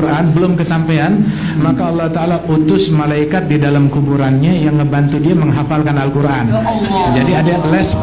Quran belum kesampaian, maka Allah Ta'ala utus malaikat di dalam kuburannya yang ngebantu dia menghafalkan Al-Quran. Jadi ada les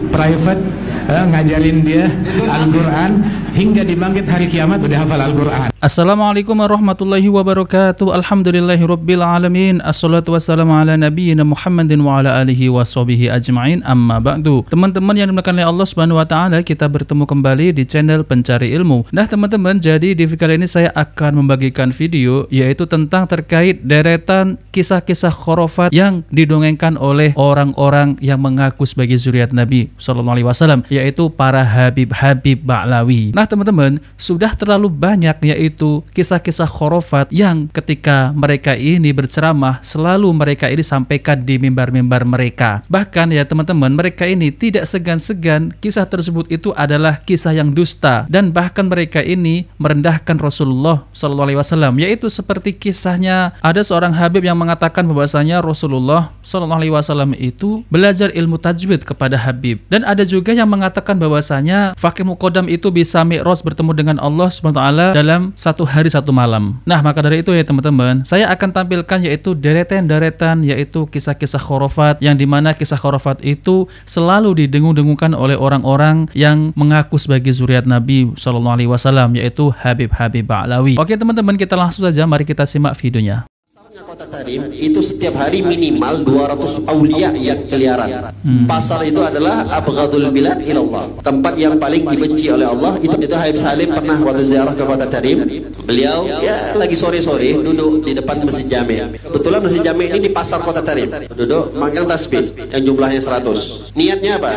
private ngajarin dia Al-Quran hingga dibangkit hari kiamat udah hafal Al-Quran. Assalamualaikum warahmatullahi wabarakatuh. Alhamdulillahirabbil alamin. Assalatu wassalamu ala nabiyyina Muhammadin wa ala alihi washabihi ajmain. Amma ba'du. Teman-teman yang dimuliakan oleh Allah Subhanahu wa taala, kita bertemu kembali di channel Pencari Ilmu. Nah, teman-teman, jadi di video kali ini saya akan membagikan video yaitu tentang terkait deretan kisah-kisah khurafat yang didongengkan oleh orang-orang yang mengaku sebagai zuriat Nabi sallallahu alaihi wasallam, yaitu para habib-habib Ba'lawi. Nah, teman-teman, sudah terlalu banyak yaitu kisah-kisah khurafat yang ketika mereka ini berceramah selalu mereka ini sampaikan di mimbar-mimbar mereka. Bahkan ya teman-teman, mereka ini tidak segan-segan kisah tersebut itu adalah kisah yang dusta, dan bahkan mereka ini merendahkan Rasulullah sallallahu alaihi wasallam, yaitu seperti kisahnya ada seorang habib yang mengatakan bahwasanya Rasulullah sallallahu alaihi wasallam itu belajar ilmu tajwid kepada Habib, dan ada juga yang mengatakan bahwasanya Faqih Muqaddam itu bisa mi'raj bertemu dengan Allah Subhanahu wa taala dalam satu hari satu malam. Nah, maka dari itu ya teman-teman, saya akan tampilkan yaitu deretan-deretan yaitu kisah-kisah khurafat, yang dimana kisah khurafat itu selalu didengung-dengungkan oleh orang-orang yang mengaku sebagai zuriat Nabi sallallahu alaihi wasallam, yaitu habib-habib Ba'lawi. Oke teman-teman, kita langsung saja, mari kita simak videonya. Kota Tarim itu setiap hari minimal 200 aulia yang keliaran. Pasar itu adalah abghadul bilad ilallah, tempat yang paling dibenci oleh Allah. Itu Habib Salim pernah waktu ziarah ke Kota Tarim, beliau ya lagi sore-sore duduk di depan Masjid Jami'. Kebetulan Masjid Jami' ini di pasar Kota Tarim. Duduk megang tasbih yang jumlahnya 100. Niatnya apa?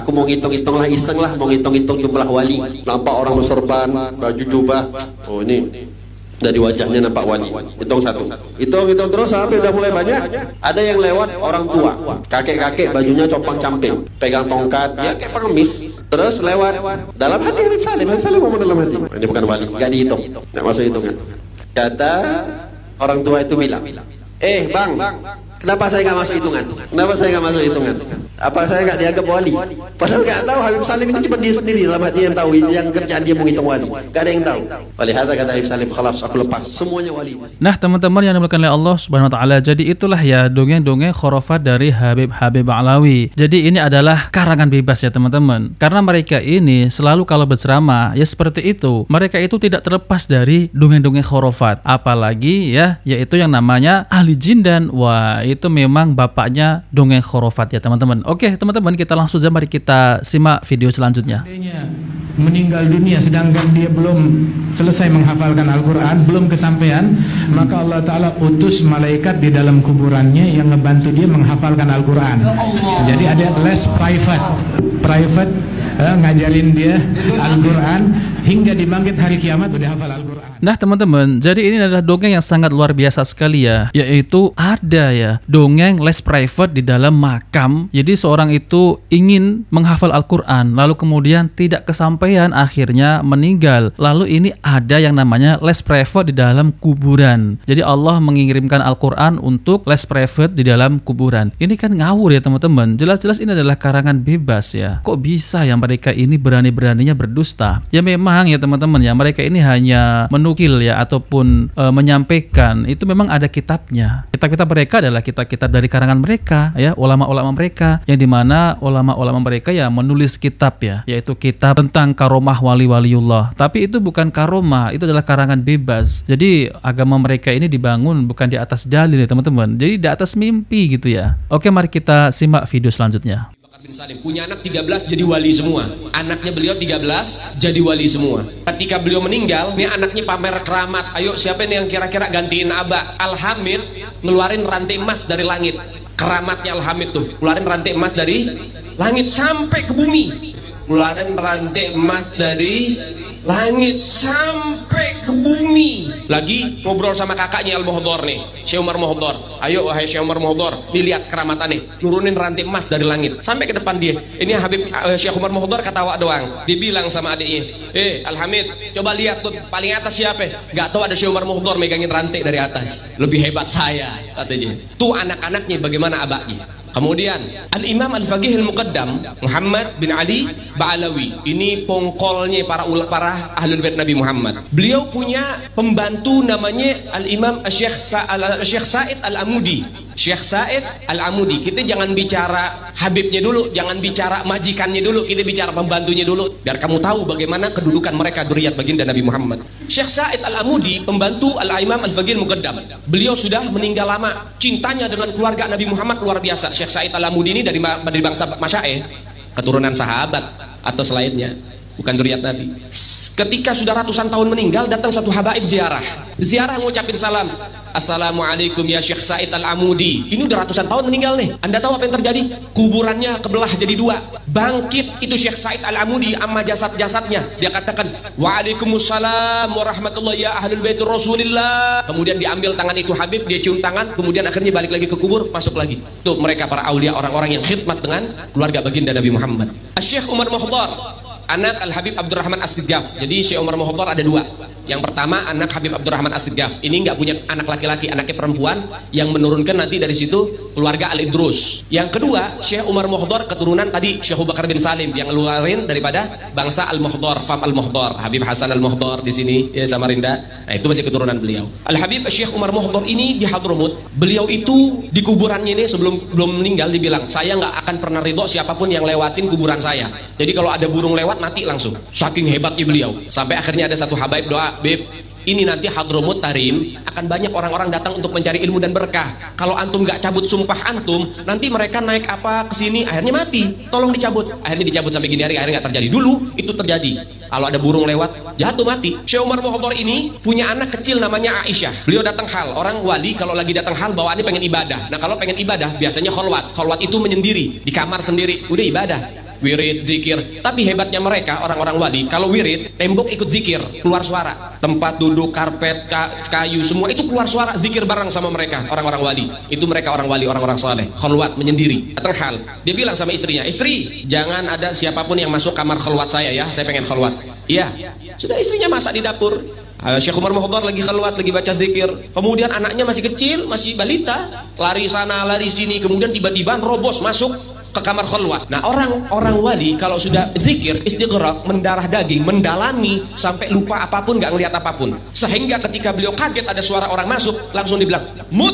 Aku mau ngitung-hitung lah, iseng lah, mau ngitung-hitung jumlah wali. Nampak orang bersorban, baju jubah. Oh ini dari wajahnya nampak wali. Hitung satu, hitung terus sampai udah mulai banyak. Ada yang lewat orang tua, kakek-kakek bajunya compang-camping, pegang tongkat, ya kayak pengemis. Terus lewat dalam hati Habib Salim ngomong dalam hati, ini bukan wali, gak dihitung, gak masuk hitungan. Kata orang tua itu bilang, bang, kenapa saya gak masuk hitungan? Kenapa saya gak masuk hitungan? Apa saya gak dianggap wali? Padahal gak tahu Habib Salim itu cuma dia sendiri dalam hati yang tahu, yang kerjaan dia menghitung wali. Gak ada yang tahu. Walihada kata Habib Salim, khalas, aku lepas, semuanya wali. Nah teman-teman yang dimuliakan oleh Allah Subhanahu wa taala, jadi itulah ya dongeng-dongeng khurafat dari habib-habib Ba'lawi. Jadi ini adalah karangan bebas ya teman-teman, karena mereka ini selalu kalau berceramah ya seperti itu, mereka itu tidak terlepas dari dongeng-dongeng khurafat. Apalagi ya yaitu yang namanya ahli jin, dan wah itu memang bapaknya dongeng khurafat ya teman-teman. Oke teman-teman, kita langsung saja, mari kita simak video selanjutnya. Meninggal dunia sedangkan dia belum selesai menghafalkan Al-Quran, belum kesampaian, maka Allah Ta'ala utus malaikat di dalam kuburannya yang ngebantu dia menghafalkan Al-Quran. Jadi ada les private ngajarin dia Al-Quran hingga dibangkit hari kiamat udah hafal Al-Quran. Nah teman-teman, jadi ini adalah dongeng yang sangat luar biasa sekali ya, yaitu ada ya dongeng les private di dalam makam. Jadi seorang itu ingin menghafal Al-Quran, lalu kemudian tidak kesampaian, akhirnya meninggal. Lalu ini ada yang namanya les private di dalam kuburan. Jadi Allah mengirimkan Al-Quran untuk les private di dalam kuburan. Ini kan ngawur ya teman-teman, jelas-jelas ini adalah karangan bebas ya. Kok bisa ya mereka ini berani-beraninya berdusta? Ya memang ya teman-teman ya, mereka ini hanya menukil ya ataupun menyampaikan, itu memang ada kitabnya. Kitab-kitab mereka adalah kitab-kitab dari karangan mereka ya, ulama-ulama mereka, yang dimana ulama-ulama mereka ya menulis kitab ya, yaitu kitab tentang karomah wali-waliullah. Tapi itu bukan karomah, itu adalah karangan bebas. Jadi agama mereka ini dibangun bukan di atas dalil ya teman-teman, jadi di atas mimpi gitu ya. Oke, mari kita simak video selanjutnya. Bin Salim punya anak 13 jadi wali semua. Anaknya beliau 13 jadi wali semua. Ketika beliau meninggal, nih anaknya pamer keramat. Ayo siapa nih yang kira-kira gantiin Aba? Al-Hamid ngeluarin rantai emas dari langit. Keramatnya Al-Hamid tuh, ngeluarin rantai emas dari langit sampai ke bumi. Ngeluarin rantai emas dari langit sampai ke bumi. Lagi ngobrol sama kakaknya Al-Muhdhar nih, Syekh Umar Muhdhar. Ayo wahai Syekh Umar Muhdhar, dilihat keramatannya, nurunin rantai emas dari langit sampai ke depan dia. Ini Habib Syekh Umar Muhdhar ketawa doang. Dibilang sama adiknya, Al-Hamid, coba lihat tuh paling atas siapa? Gak tahu, ada Syekh Umar Muhdhar megangin rantai dari atas. Lebih hebat saya katanya. Tuh anak-anaknya bagaimana abaknya? Kemudian Al-Imam Al-Faqih Al-Muqaddam Muhammad bin Ali Ba'alawi, ini pongkolnya para ahlul bait Nabi Muhammad. Beliau punya pembantu namanya Al-Imam Syekh Said Al-Amudi. Syekh Said Al-Amudi. Kita jangan bicara Habibnya dulu, jangan bicara majikannya dulu, kita bicara pembantunya dulu, biar kamu tahu bagaimana kedudukan mereka dzurriyyah baginda Nabi Muhammad. Syekh Said Al-Amudi, pembantu Al-Imam Al-Faqih Al-Muqaddam. Beliau sudah meninggal lama. Cintanya dengan keluarga Nabi Muhammad luar biasa. Syekh Said Al-Amudi ini dari bangsa Masyaih, keturunan sahabat atau selainnya, bukan dzurriyyah Nabi. Ketika sudah ratusan tahun meninggal, datang satu habaib ziarah ngucapin salam, assalamualaikum ya Syekh Said Al-Amudi. Ini udah ratusan tahun meninggal nih. Anda tahu apa yang terjadi? Kuburannya kebelah jadi dua. Bangkit itu Syekh Said Al-Amudi sama jasad-jasadnya. Dia katakan, waalaikumsalam warahmatullahi ya ahlul bait Rasulillah. Kemudian diambil tangan itu Habib, dia cium tangan, kemudian akhirnya balik lagi ke kubur, masuk lagi. Tuh mereka para aulia, orang-orang yang khidmat dengan keluarga baginda Nabi Muhammad. Syekh Umar Muhdar, anak Al-Habib Abdurrahman As-Sigaf. Jadi Syekh Umar Muhdar ada dua. Yang pertama anak Habib Abdurrahman As-Sigaf. Ini nggak punya anak laki-laki, anaknya perempuan, yang menurunkan nanti dari situ keluarga Al-Idrus. Yang kedua Syekh Umar Muhdar keturunan tadi Syekh Abu Bakar bin Salim, yang ngeluarin daripada bangsa Al-Muhdar, fam Al-Muhdar, Habib Hasan Al-Muhdar di sini ya, Samarinda. Nah itu masih keturunan beliau. Al-Habib Syekh Umar Muhdar ini di Hadramut. Beliau itu di kuburannya ini belum meninggal dibilang, saya nggak akan pernah ridho siapapun yang lewatin kuburan saya. Jadi kalau ada burung lewat mati langsung. Saking hebatnya beliau. Sampai akhirnya ada satu habaib doa, Beb, ini nanti Hadramut Tarim akan banyak orang-orang datang untuk mencari ilmu dan berkah. Kalau antum gak cabut sumpah antum, nanti mereka naik apa ke sini akhirnya mati. Tolong dicabut. Akhirnya dicabut sampai gini hari akhirnya gak terjadi. Dulu itu terjadi. Kalau ada burung lewat jatuh mati. Syekh Umar Muhdar ini punya anak kecil namanya Aisyah. Beliau datang hal. Orang wali kalau lagi datang hal bawaannya pengen ibadah. Nah kalau pengen ibadah biasanya kholwat. Kholwat itu menyendiri di kamar sendiri. Udah ibadah. Wirid, zikir. Tapi hebatnya mereka orang-orang wali, kalau wirid tembok ikut zikir, keluar suara. Tempat duduk, karpet, kayu, semua itu keluar suara, zikir bareng sama mereka orang-orang wali. Itu mereka orang wali, orang-orang saleh. Khalwat, menyendiri. Datang hal, dia bilang sama istrinya, istri jangan ada siapapun yang masuk kamar khalwat saya ya, saya pengen khalwat. Iya. Sudah istrinya masak di dapur. Syekh Umar Muhdar lagi khalwat, lagi baca zikir. Kemudian anaknya masih kecil, masih balita, lari sana lari sini, kemudian tiba-tiba robos masuk ke kamar khalwat. Nah orang-orang wali kalau sudah zikir istighraq, mendarah daging, mendalami sampai lupa apapun, nggak ngelihat apapun, sehingga ketika beliau kaget ada suara orang masuk, langsung dibilang mut,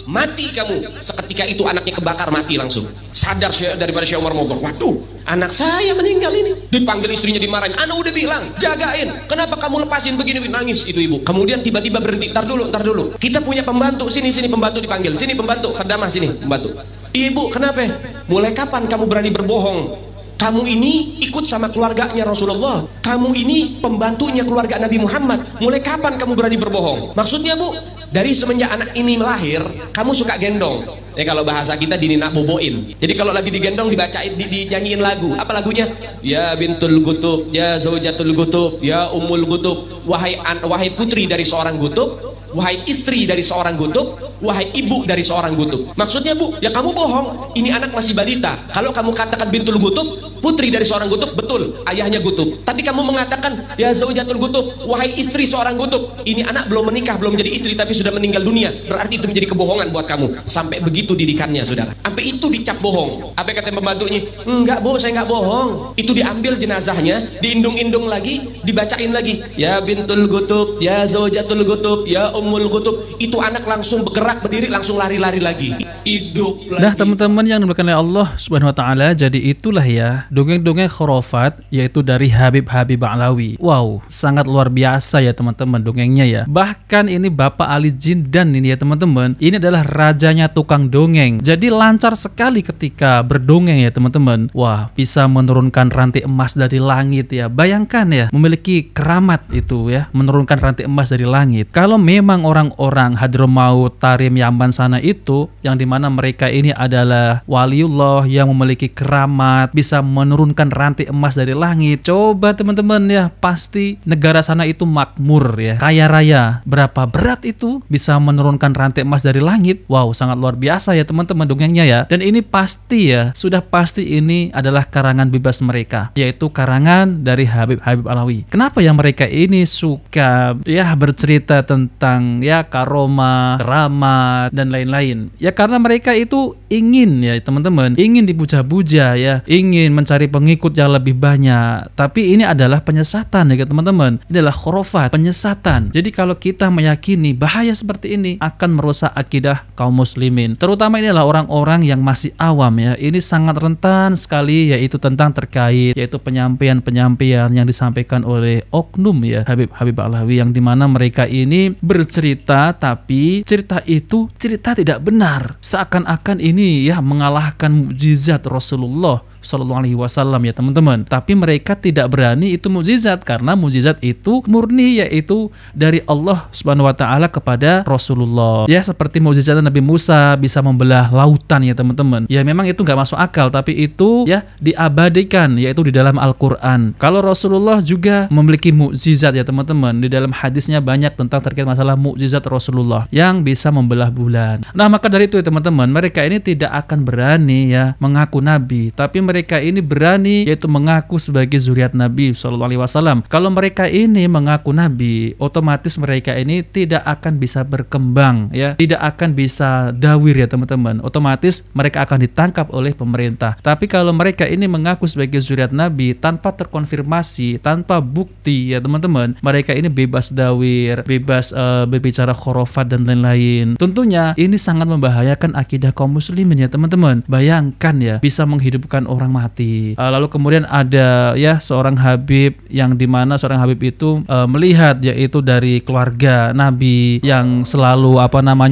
mati kamu. Seketika itu anaknya kebakar mati langsung. Sadar daripada Syekh Umar Muhdar, waduh anak saya meninggal ini. Dipanggil istrinya, dimarahin, ana udah bilang jagain, kenapa kamu lepasin begini, nangis itu ibu. Kemudian tiba-tiba berhenti, ntar dulu, kita punya pembantu, sini pembantu dipanggil, sini pembantu khadamah, sini pembantu. Ibu kenapa? Mulai kapan kamu berani berbohong? Kamu ini ikut sama keluarganya Rasulullah, kamu ini pembantunya keluarga Nabi Muhammad. Mulai kapan kamu berani berbohong? Maksudnya bu, dari semenjak anak ini melahir kamu suka gendong. Ya kalau bahasa kita dinina boboin. Jadi kalau lagi digendong dibacain, dinyanyiin lagu. Apa lagunya? Ya bintul gutub, ya zaujatul gutub, ya ummul gutub. Wahai putri dari seorang gutub, wahai istri dari seorang gutub, wahai ibu dari seorang gutub. Maksudnya bu, ya kamu bohong, ini anak masih balita. Kalau kamu katakan bintul gutub, putri dari seorang gutub, betul, ayahnya gutub. Tapi kamu mengatakan ya zaujatul gutub, wahai istri seorang gutub, ini anak belum menikah, belum jadi istri tapi sudah meninggal dunia. Berarti itu menjadi kebohongan buat kamu. Sampai begitu didikannya saudara. Sampai itu dicap bohong. Apa kata pembantunya? Enggak bu, saya enggak bohong. Itu diambil jenazahnya, diindung-indung lagi, dibacain lagi. Ya bintul gutub, ya zaujatul gutub, ya ummul gutub. Itu anak langsung bergerak berdiri, langsung lari-lari lagi. Hidup lagi. Nah teman-teman yang dimuliakan oleh Allah Subhanahu Wa Taala, jadi itulah ya dongeng-dongeng khurafat, yaitu dari Habib Ba'alawi. Wow, sangat luar biasa ya teman-teman dongengnya ya. Bahkan ini Bapak Ali Jindan ini ya teman-teman, ini adalah rajanya tukang dongeng. Jadi lancar sekali ketika berdongeng ya teman-teman. Wah, bisa menurunkan rantai emas dari langit ya. Bayangkan ya, memiliki keramat itu ya, menurunkan rantai emas dari langit. Kalau memang orang-orang Hadramaut, Tarim, Yaman sana itu, yang dimana mereka ini adalah waliullah yang memiliki keramat, bisa menurunkan rantai emas dari langit. Coba teman-teman ya, pasti negara sana itu makmur ya, kaya raya. Berapa berat itu bisa menurunkan rantai emas dari langit? Wow, sangat luar biasa ya teman-teman dongengnya ya. Dan ini pasti ya, sudah pasti ini adalah karangan bebas mereka, yaitu karangan dari Habib Ba'alawi. Kenapa ya mereka ini suka ya bercerita tentang ya karomah, drama, keramat dan lain-lain. Ya karena mereka itu ingin ya teman-teman, ingin dipuja-puja ya, ingin mencari pengikut yang lebih banyak. Tapi ini adalah penyesatan ya teman-teman. Ini adalah khurafat, penyesatan. Jadi kalau kita meyakini bahaya seperti ini akan merusak akidah kaum muslimin. Terutama ini adalah orang-orang yang masih awam ya. Ini sangat rentan sekali yaitu tentang terkait yaitu penyampaian-penyampaian yang disampaikan oleh oknum ya Habib Alawi, yang dimana mereka ini bercerita tapi cerita itu cerita tidak benar, seakan-akan ini ya mengalahkan mukjizat Rasulullah Sallallahu Alaihi Wasallam ya teman-teman. Tapi mereka tidak berani itu mukjizat karena mukjizat itu murni yaitu dari Allah Subhanahu Wa Taala kepada Rasulullah. Ya seperti mukjizat Nabi Musa bisa membelah lautan ya teman-teman. Ya memang itu nggak masuk akal tapi itu ya diabadikan yaitu di dalam Al-Quran. Kalau Rasulullah juga memiliki mukjizat ya teman-teman. Di dalam hadisnya banyak tentang terkait masalah mukjizat Rasulullah yang bisa membelah bulan. Nah maka dari itu ya teman-teman, mereka ini tidak akan berani ya mengaku nabi, tapi mereka ini berani yaitu mengaku sebagai zuriat Nabi SAW. Kalau mereka ini mengaku nabi, otomatis mereka ini tidak akan bisa berkembang ya, tidak akan bisa dawir ya teman-teman. Otomatis mereka akan ditangkap oleh pemerintah. Tapi kalau mereka ini mengaku sebagai zuriat Nabi tanpa terkonfirmasi, tanpa bukti ya teman-teman, mereka ini bebas dawir, bebas berbicara khurafat dan lain-lain. Tentunya ini sangat membahayakan akidah kaum muslimin ya teman-teman. Bayangkan ya, bisa menghidupkan orang mati. Lalu kemudian ada ya seorang habib yang dimana seorang habib itu melihat yaitu dari keluarga Nabi yang selalu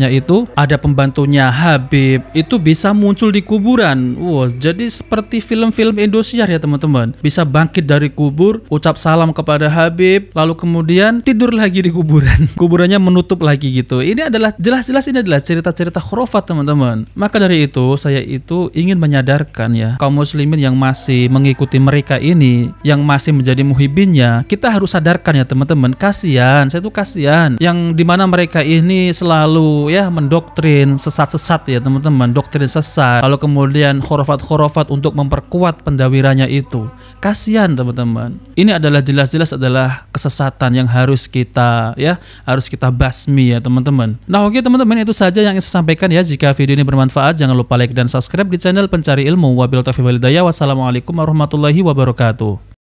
itu ada pembantunya habib itu bisa muncul di kuburan. Jadi seperti film-film Indosiar ya teman-teman. Bisa bangkit dari kubur, ucap salam kepada habib, lalu kemudian tidur lagi di kuburan. Kuburannya menutup lagi gitu. Ini adalah jelas-jelas ini adalah cerita-cerita khurafat teman-teman. Maka dari itu saya itu ingin menyadarkan ya kaum muslimin yang masih mengikuti mereka ini, yang masih menjadi muhibinnya, kita harus sadarkan ya teman-teman. Kasihan, saya tuh kasihan yang dimana mereka ini selalu ya mendoktrin sesat-sesat ya teman-teman, doktrin sesat, lalu kemudian khurafat-khurafat untuk memperkuat pendawirannya itu. Kasihan teman-teman. Ini adalah jelas-jelas adalah kesesatan yang harus kita basmi ya teman-teman. Nah oke teman-teman, itu saja yang ingin saya sampaikan ya. Jika video ini bermanfaat jangan lupa like dan subscribe di channel Pencari Ilmu. Wabillahi taufiq wal hidayah. Wassalamualaikum warahmatullahi wabarakatuh.